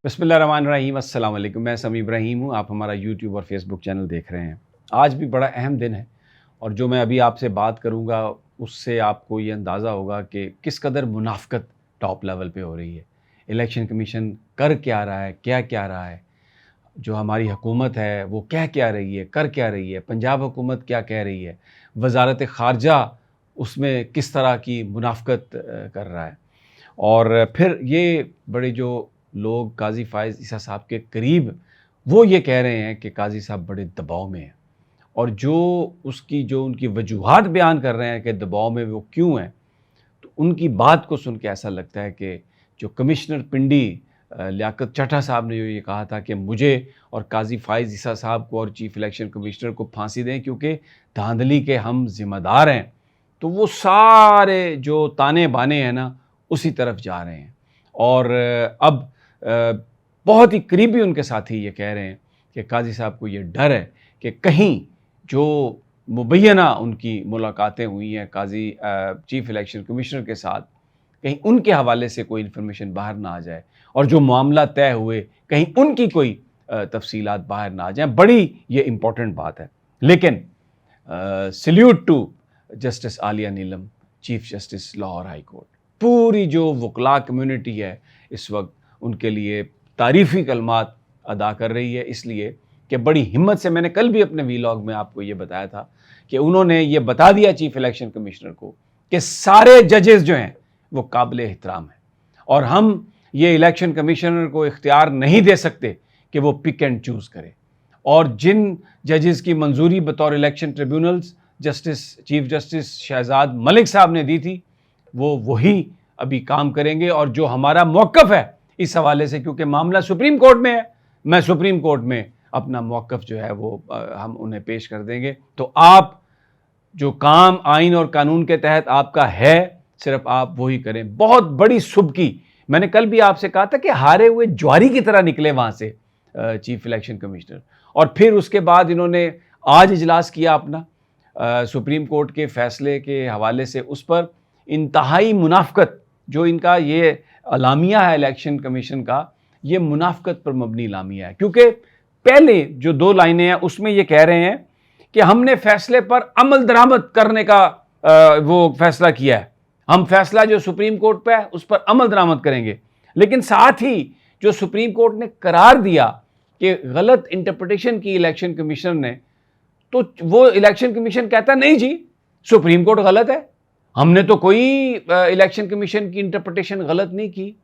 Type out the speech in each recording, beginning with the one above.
बिस्मिल्लाहिर्रहमानिर्रहीम। अस्सलाम वालेकुम। मैं समी इब्राहिम हूँ। आप हमारा यूट्यूब और फेसबुक चैनल देख रहे हैं। आज भी बड़ा अहम दिन है और जो मैं अभी आपसे बात करूँगा उससे आपको ये अंदाज़ा होगा कि किस कदर मुनाफ़क़त टॉप लेवल पे हो रही है। इलेक्शन कमीशन कर क्या रहा है, क्या रहा है, जो हमारी हुकूमत है वो क्या रही है, कर क्या रही है, पंजाब हुकूमत क्या कह रही है, वज़ारत ख़ारजा उसमें किस तरह की मुनाफ़क़त कर रहा है। और फिर ये बड़े जो लोग काज़ी फ़ाइज़ ईसा साहब के करीब, वो ये कह रहे हैं कि काज़ी साहब बड़े दबाव में हैं और जो उनकी वजूहात बयान कर रहे हैं कि दबाव में वो क्यों हैं, तो उनकी बात को सुन के ऐसा लगता है कि जो कमिश्नर पिंडी लियाकत चड्ढा साहब ने जो ये कहा था कि मुझे और काज़ी फ़ाइज़ ईसा साहब को और चीफ़ इलेक्शन कमिश्नर को फांसी दें क्योंकि धांधली के हम ज़िम्मेदार हैं, तो वो सारे जो ताने बाने हैं ना उसी तरफ जा रहे हैं। और अब बहुत ही करीबी उनके साथी ये कह रहे हैं कि काज़ी साहब को ये डर है कि कहीं जो मुबैना उनकी मुलाकातें हुई हैं काज़ी चीफ़ इलेक्शन कमिश्नर के साथ, कहीं उनके हवाले से कोई इन्फॉर्मेशन बाहर ना आ जाए और जो मामला तय हुए कहीं उनकी कोई तफसीलात बाहर ना आ जाएँ। बड़ी ये इम्पोर्टेंट बात है। लेकिन salute to Justice Aliya Neelam, Chief Justice Lahore High Court. पूरी जो वकला कम्युनिटी है इस वक्त उनके लिए तारीफ़ी कलमात अदा कर रही है, इसलिए कि बड़ी हिम्मत से, मैंने कल भी अपने वीलॉग में आपको ये बताया था कि उन्होंने ये बता दिया चीफ इलेक्शन कमिश्नर को कि सारे जजेस जो हैं वो काबिल एहतराम हैं और हम ये इलेक्शन कमिश्नर को इख्तियार नहीं दे सकते कि वो पिक एंड चूज़ करे। और जिन जजेस की मंजूरी बतौर election tribunals Chief Justice Shahzad Malik साहब ने दी थी, वो वही अभी काम करेंगे। और जो हमारा मौक़िफ़ है इस हवाले से, क्योंकि मामला सुप्रीम कोर्ट में है, मैं सुप्रीम कोर्ट में अपना मौक़िफ़ जो है वो हम उन्हें पेश कर देंगे। तो आप जो काम आइन और कानून के तहत आपका है, सिर्फ आप वही करें। बहुत बड़ी सुबकी, मैंने कल भी आपसे कहा था कि हारे हुए ज्वारी की तरह निकले वहाँ से चीफ इलेक्शन कमिश्नर। और फिर उसके बाद इन्होंने आज इजलास किया अपना सुप्रीम कोर्ट के फ़ैसले के हवाले से, उस पर इंतहाई मुनाफ़क़त, जो इनका ये अलामिया है इलेक्शन कमीशन का, ये मुनाफ़क़त पर मबनी अलामिया है। क्योंकि पहले जो 2 लाइनें हैं उसमें ये कह रहे हैं कि हमने फ़ैसले पर अमल दरामद करने का वो फ़ैसला किया है, हम फ़ैसला जो सुप्रीम कोर्ट पे है उस पर अमल दरामद करेंगे। लेकिन साथ ही जो सुप्रीम कोर्ट ने करार दिया कि गलत इंटरप्रिटेशन की इलेक्शन कमीशन ने, तो वो इलेक्शन कमीशन कहता नहीं जी सुप्रीम कोर्ट गलत है, हमने तो कोई इलेक्शन कमीशन की इंटरप्रिटेशन गलत नहीं की।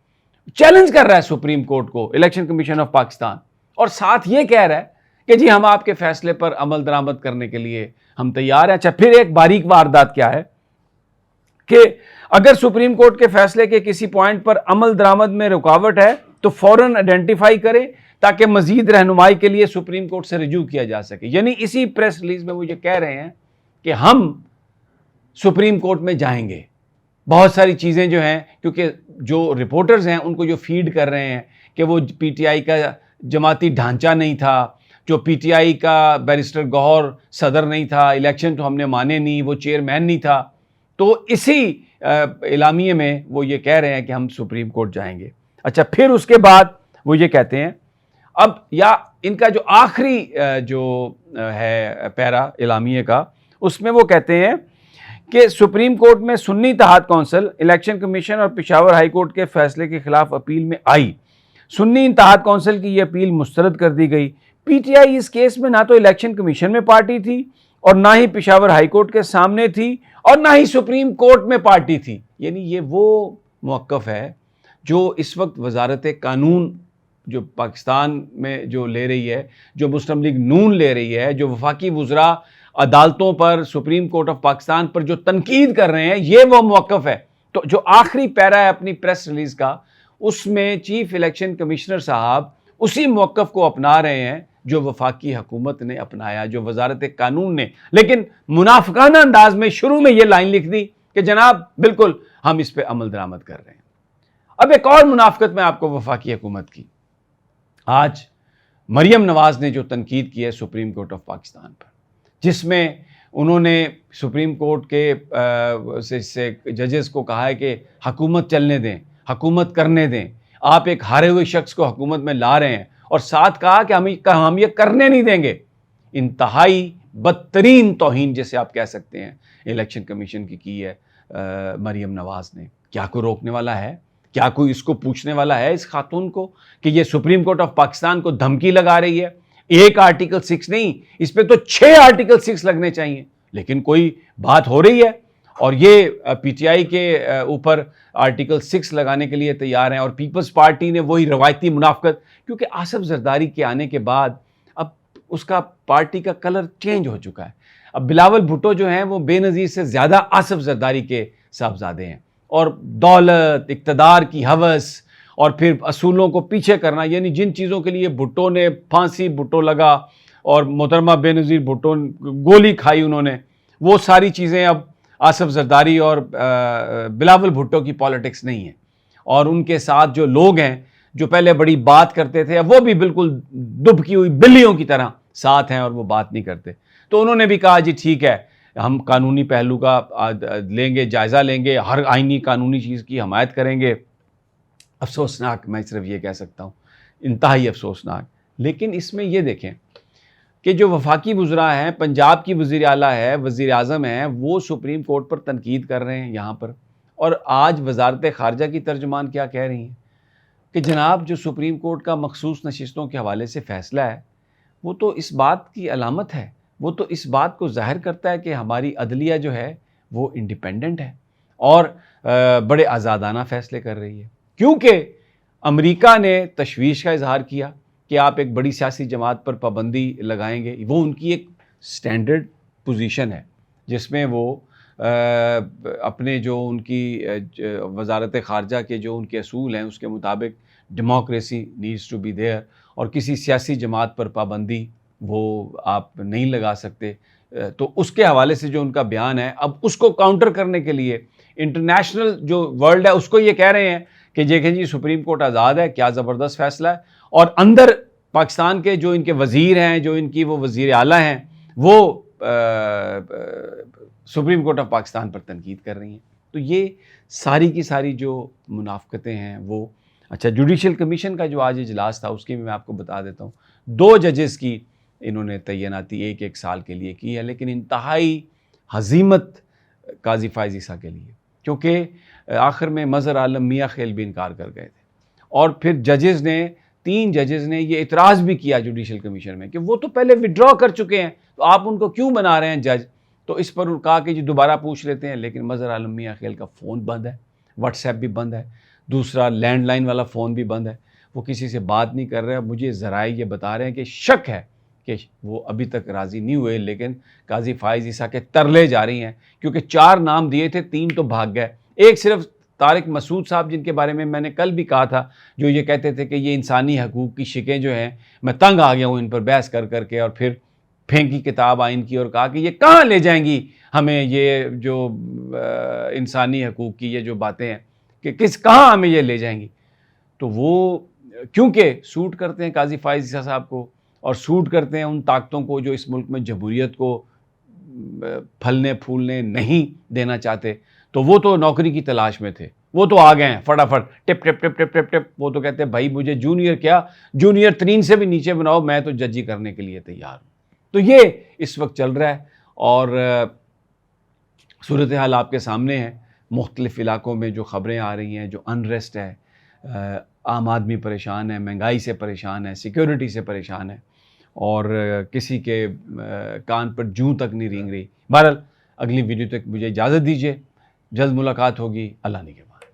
चैलेंज कर रहा है सुप्रीम कोर्ट को इलेक्शन कमीशन ऑफ पाकिस्तान, और साथ ये कह रहा है कि जी हम आपके फैसले पर अमल दरामद करने के लिए हम तैयार हैं। अच्छा, फिर एक बारीक वारदात क्या है कि अगर सुप्रीम कोर्ट के फैसले के किसी पॉइंट पर अमल दरामद में रुकावट है तो फौरन आइडेंटिफाई करें ताकि मजीद रहनुमाई के लिए सुप्रीम कोर्ट से रिज्यू किया जा सके। यानी इसी प्रेस रिलीज में वो ये कह रहे हैं कि हम सुप्रीम कोर्ट में जाएंगे। बहुत सारी चीज़ें जो हैं, क्योंकि जो रिपोर्टर्स हैं उनको जो फीड कर रहे हैं कि वो पीटीआई का जमाती ढांचा नहीं था, जो पीटीआई का बैरिस्टर गौहर सदर नहीं था, इलेक्शन तो हमने माने नहीं, वो चेयरमैन नहीं था, तो इसी इलामिये में वो ये कह रहे हैं कि हम सुप्रीम कोर्ट जाएंगे। अच्छा, फिर उसके बाद वो ये कहते हैं, अब या इनका जो आखिरी जो है पैरा इलामिये का, उसमें वो कहते हैं कि सुप्रीम कोर्ट में सुन्नी इत्तेहाद कौंसिल, इलेक्शन कमीशन और पेशावर हाई कोर्ट के फैसले के खिलाफ अपील में आई। सुन्नी इत्तेहाद कौंसिल की यह अपील मुस्तरद कर दी गई। पीटीआई इस केस में ना तो इलेक्शन कमीशन में पार्टी थी और ना ही पेशावर हाई कोर्ट के सामने थी और ना ही सुप्रीम कोर्ट में पार्टी थी। यानी ये वो मौक़िफ़ है जो इस वक्त वज़ारत कानून जो पाकिस्तान में जो ले रही है, जो मुस्लिम लीग नून ले रही है, जो वफाकी वज़रा अदालतों पर, सुप्रीम कोर्ट ऑफ पाकिस्तान पर जो तनकीद कर रहे हैं, ये वो मौक़िफ़ है। तो जो आखिरी पैरा है अपनी प्रेस रिलीज़ का, उसमें चीफ इलेक्शन कमिश्नर साहब उसी मौक़िफ़ को अपना रहे हैं जो वफाकी हुकूमत ने अपनाया, जो वज़ारत कानून ने, लेकिन मुनाफिकाना अंदाज में शुरू में ये लाइन लिख दी कि जनाब बिल्कुल हम इस पर अमल दरामद कर रहे हैं। अब एक और मुनाफिकत में आपको वफाकी हुकूमत की, आज मरियम नवाज़ ने जो तनकीद की है सुप्रीम कोर्ट ऑफ पाकिस्तान पर, जिसमें उन्होंने सुप्रीम कोर्ट के से जजेस को कहा है कि हुकूमत चलने दें, हुकूमत करने दें, آپ ایک ہارے ہوئے شخص کو حکومت میں لا رہے ہیں اور ساتھ کہا کہ ہم یہ کرنے نہیں دیں گے. انتہائی بدترین توہین جیسے آپ کہہ سکتے ہیں الیکشن کمیشن کی ہے مریم نواز نے. کیا کوئی روکنے والا ہے؟ کیا کوئی اس کو پوچھنے والا ہے اس خاتون کو کہ یہ سپریم کورٹ آف پاکستان کو دھمکی لگا رہی ہے؟ ایک آرٹیکل 6 نہیں، اس پہ تو 6 آرٹیکل 6 لگنے چاہیے، لیکن کوئی بات ہو رہی ہے اور یہ پی ٹی آئی کے اوپر آرٹیکل 6 لگانے کے لیے تیار ہیں. اور پیپلز پارٹی نے وہی روایتی منافقت، کیونکہ آصف زرداری کے آنے کے بعد اب اس کا پارٹی کا کلر چینج ہو چکا ہے. اب بلاول بھٹو جو ہیں وہ بے نظیر سے زیادہ آصف زرداری کے صاحبزادے ہیں، اور دولت، اقتدار کی ہوس اور پھر اصولوں کو پیچھے کرنا، یعنی جن چیزوں کے لیے بھٹو نے پھانسی بھٹو لگا اور محترمہ بے نظیر بھٹو گولی کھائی انہوں نے، وہ ساری چیزیں اب آصف زرداری اور بلاول بھٹو کی پالیٹکس نہیں ہیں. اور ان کے ساتھ جو لوگ ہیں جو پہلے بڑی بات کرتے تھے، اب وہ بھی بالکل دبکی ہوئی بلیوں کی طرح ساتھ ہیں اور وہ بات نہیں کرتے. تو انہوں نے بھی کہا جی ٹھیک ہے، ہم قانونی پہلو کا لیں گے، جائزہ لیں گے، ہر آئینی قانونی چیز کی حمایت کریں گے. افسوسناک، میں صرف یہ کہہ سکتا ہوں، انتہائی افسوسناک. لیکن اس میں یہ دیکھیں کہ جو وفاقی وزراء ہیں، پنجاب کی وزیر اعلیٰ ہے، وزیر اعظم ہیں، وہ سپریم کورٹ پر تنقید کر رہے ہیں یہاں پر. اور آج وزارت خارجہ کی ترجمان کیا کہہ رہی ہیں کہ جناب جو سپریم کورٹ کا مخصوص نشستوں کے حوالے سے فیصلہ ہے وہ تو اس بات کی علامت ہے، وہ تو اس بات کو ظاہر کرتا ہے کہ ہماری عدلیہ جو ہے وہ انڈیپینڈنٹ ہے اور بڑے آزادانہ فیصلے کر رہی ہے. کیونکہ امریکہ نے تشویش کا اظہار کیا کہ آپ ایک بڑی سیاسی جماعت پر پابندی لگائیں گے. وہ ان کی ایک سٹینڈرڈ پوزیشن ہے جس میں وہ اپنے جو ان کی وزارت خارجہ کے جو ان کے اصول ہیں اس کے مطابق democracy needs to be there, اور کسی سیاسی جماعت پر پابندی وہ آپ نہیں لگا سکتے. تو اس کے حوالے سے جو ان کا بیان ہے، اب اس کو کاؤنٹر کرنے کے لیے انٹرنیشنل جو ورلڈ ہے اس کو یہ کہہ رہے ہیں کہ دیکھیں جی سپریم کورٹ آزاد ہے، کیا زبردست فیصلہ ہے. اور اندر پاکستان کے جو ان کے وزیر ہیں، جو ان کی وہ وزیر اعلیٰ ہیں، وہ سپریم کورٹ آف پاکستان پر تنقید کر رہی ہیں. تو یہ ساری کی ساری جو منافقتیں ہیں وہ اچھا. جوڈیشل کمیشن کا جو آج اجلاس تھا اس کی بھی میں آپ کو بتا دیتا ہوں. 2 ججز کی انہوں نے تعیناتی ایک سال کے لیے کی ہے، لیکن انتہائی ہزیمت قاضی فائز عیسیٰ کے لیے، کیونکہ آخر میں مظہر عالم میاں خیل بھی انکار کر گئے تھے. اور پھر 3 ججز نے یہ اعتراض بھی کیا جوڈیشل کمیشن میں کہ وہ تو پہلے وڈرا کر چکے ہیں، تو آپ ان کو کیوں بنا رہے ہیں جج. تو اس پر کہا کہ جی دوبارہ پوچھ لیتے ہیں. لیکن مظہر عالم میاں خیل کا فون بند ہے، واٹس ایپ بھی بند ہے، دوسرا لینڈ لائن والا فون بھی بند ہے، وہ کسی سے بات نہیں کر رہے. مجھے ذرائع یہ بتا رہے ہیں کہ شک ہے کہ وہ ابھی تک راضی نہیں ہوئے، لیکن قاضی فائز عیسیٰ کے ترلے جاری ہیں، کیونکہ 4 نام دیے تھے، 3 تو بھاگ گئے. ایک صرف طارق مسعود صاحب، جن کے بارے میں نے کل بھی کہا تھا، جو یہ کہتے تھے کہ یہ انسانی حقوق کی شکیں جو ہیں، میں تنگ آ گیا ہوں ان پر بحث کر کے، اور پھر پھینکی کتاب آئین کی اور کہا کہ یہ کہاں لے جائیں گی ہمیں، یہ جو انسانی حقوق کی یہ جو باتیں ہیں کہ کہاں ہمیں یہ لے جائیں گی. تو وہ کیونکہ سوٹ کرتے ہیں قاضی فائز عیسیٰ صاحب کو، اور سوٹ کرتے ہیں ان طاقتوں کو جو اس ملک میں جمہوریت کو پھلنے پھولنے نہیں دینا چاہتے. تو وہ تو نوکری کی تلاش میں تھے، وہ تو آ گئے ہیں فٹافٹ ٹپ ٹپ ٹپ ٹپ ٹپ ٹپ. وہ تو کہتے ہیں بھائی مجھے جونیئر کیا، جونیئر 3 سے بھی نیچے بناؤ، میں تو ججی کرنے کے لیے تیار ہوں. تو یہ اس وقت چل رہا ہے اور صورتحال آپ کے سامنے ہے. مختلف علاقوں میں جو خبریں آ رہی ہیں، جو انریسٹ ہے، عام آدمی پریشان ہے، مہنگائی سے پریشان ہے، سیکیورٹی سے پریشان ہے، اور کسی کے کان پر جوں تک نہیں رینگ رہی. بہرحال اگلی ویڈیو تک مجھے اجازت دیجیے، جلد ملاقات ہوگی. اللہ نگہبان.